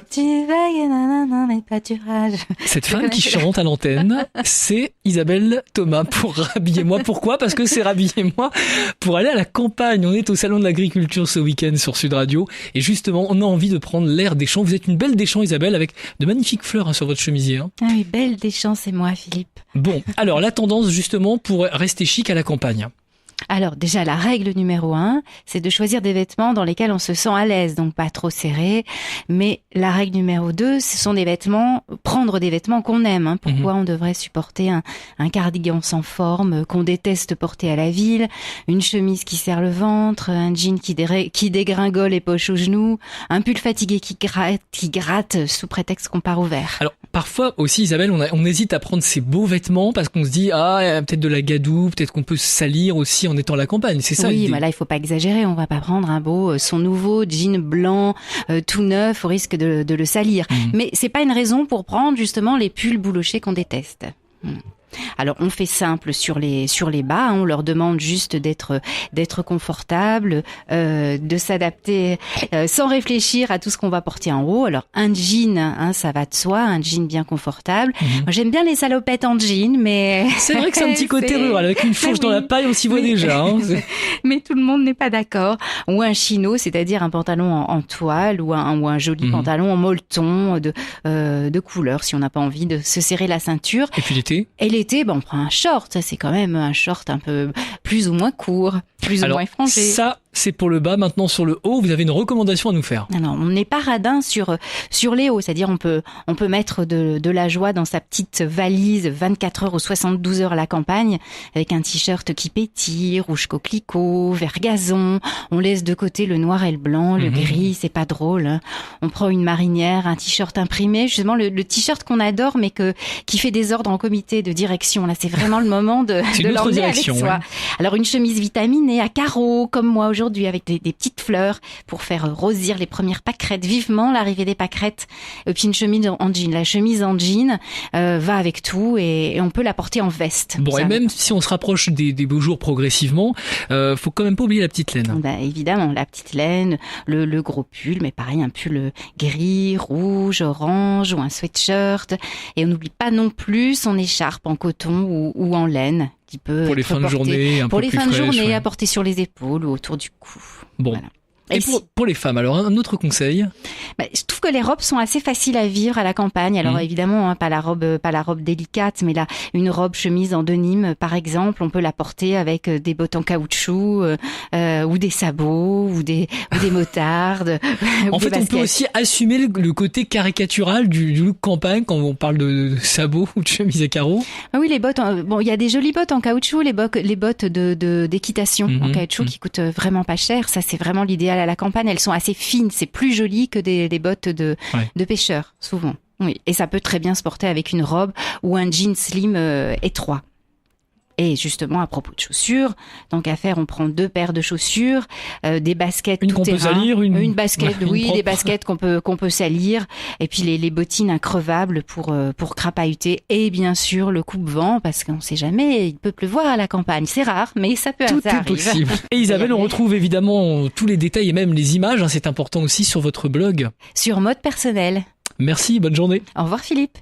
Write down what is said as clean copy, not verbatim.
Tu vagues, nanana, les pâturages. Cette femme qui chante à l'antenne, c'est Isabelle Thomas pour Rhabillez-moi. Pourquoi ? Parce que c'est Rhabillez-moi pour aller à la campagne. On est au Salon de l'Agriculture ce week-end sur Sud Radio. Et justement, on a envie de prendre l'air des champs. Vous êtes une belle des champs, Isabelle, avec de magnifiques fleurs sur votre chemisier. Ah oui, Belle Deschamps, c'est moi, Philippe. Bon, alors la tendance justement pour rester chic à la campagne. Alors déjà, la règle numéro 1, c'est de choisir des vêtements dans lesquels on se sent à l'aise, donc pas trop serrés. Mais la règle numéro 2, ce sont prendre des vêtements qu'on aime. Pourquoi on devrait supporter un cardigan sans forme qu'on déteste porter à la ville, une chemise qui serre le ventre, un jean qui dégringole les poches aux genoux, un pull fatigué qui gratte sous prétexte qu'on part au vert. Alors parfois aussi, Isabelle, on hésite à prendre ces beaux vêtements parce qu'on se dit il y a peut-être de la gadoue, peut-être qu'on peut se salir aussi en étant à la campagne, c'est ça l'idée. Oui, mais là il faut pas exagérer, on va pas prendre son nouveau jean blanc tout neuf au risque de le salir. Mais c'est pas une raison pour prendre justement les pulls boulochés qu'on déteste. Alors on fait simple sur les bas, on leur demande juste d'être confortable, de s'adapter sans réfléchir à tout ce qu'on va porter en haut. Alors un jean, ça va de soi, un jean bien confortable. Moi, j'aime bien les salopettes en jean, mais c'est vrai que c'est un petit côté rural avec une fourche dans la paille, on s'y voit déjà. Mais tout le monde n'est pas d'accord. Ou un chino, c'est-à-dire un pantalon en toile ou un joli pantalon en molleton de couleur si on n'a pas envie de se serrer la ceinture. Et puis l'été, on prend un short. Ça, c'est quand même un short un peu plus ou moins court, plus ou moins effrangé. Ça, c'est pour le bas. Maintenant, sur le haut, vous avez une recommandation à nous faire. Alors, on n'est pas radin sur les hauts. C'est-à-dire, on peut mettre de la joie dans sa petite valise 24 heures ou 72 heures à la campagne avec un t-shirt qui pétille, rouge coquelicot, vert gazon. On laisse de côté le noir et le blanc, le gris, c'est pas drôle. On prend une marinière, un t-shirt imprimé, justement le t-shirt qu'on adore mais qui fait désordre en comité de direction. Là, c'est vraiment le moment de l'emmener avec soi. Ouais. Alors, une chemise vitaminée à carreaux, comme moi aujourd'hui, avec des petites fleurs pour faire rosir les premières pâquerettes, vivement l'arrivée des pâquerettes. Et puis une chemise en jean. La chemise en jean va avec tout et on peut la porter en veste. Bon, et même si on se rapproche des beaux jours progressivement, faut quand même pas oublier la petite laine. Évidemment, la petite laine, le gros pull, mais pareil, un pull gris, rouge, orange ou un sweatshirt. Et on n'oublie pas non plus son écharpe en coton ou en laine. Pour les fins de journée, pour les fins de journée, à porter sur les épaules ou autour du cou. Bon. Voilà. Et pour les femmes, alors un autre conseil? Je trouve que les robes sont assez faciles à vivre à la campagne. Alors évidemment, pas la robe délicate, mais là, une robe chemise en denim, par exemple, on peut la porter avec des bottes en caoutchouc ou des sabots ou des motardes. En fait, on peut aussi assumer le côté caricatural du look campagne quand on parle de sabots ou de chemise à carreaux. Ah oui, les bottes. Il y a des jolies bottes en caoutchouc, les bottes d'équitation en caoutchouc qui coûtent vraiment pas cher. Ça, c'est vraiment l'idéal à la campagne. Elles sont assez fines, c'est plus joli que des bottes de pêcheurs, souvent. Oui, et ça peut très bien se porter avec une robe ou un jean slim étroit. Et justement, à propos de chaussures, donc à faire, on prend 2 paires de chaussures, des baskets tout terrain, salir, une basket, des baskets qu'on peut salir, et puis les bottines increvables pour crapahuter, et bien sûr le coupe-vent, parce qu'on sait jamais, il peut pleuvoir à la campagne, c'est rare, mais ça peut arriver. Tout est possible. Et Isabelle, on retrouve évidemment tous les détails et même les images, c'est important aussi sur votre blog. Sur Mode Personnelle. Merci, bonne journée. Au revoir Philippe.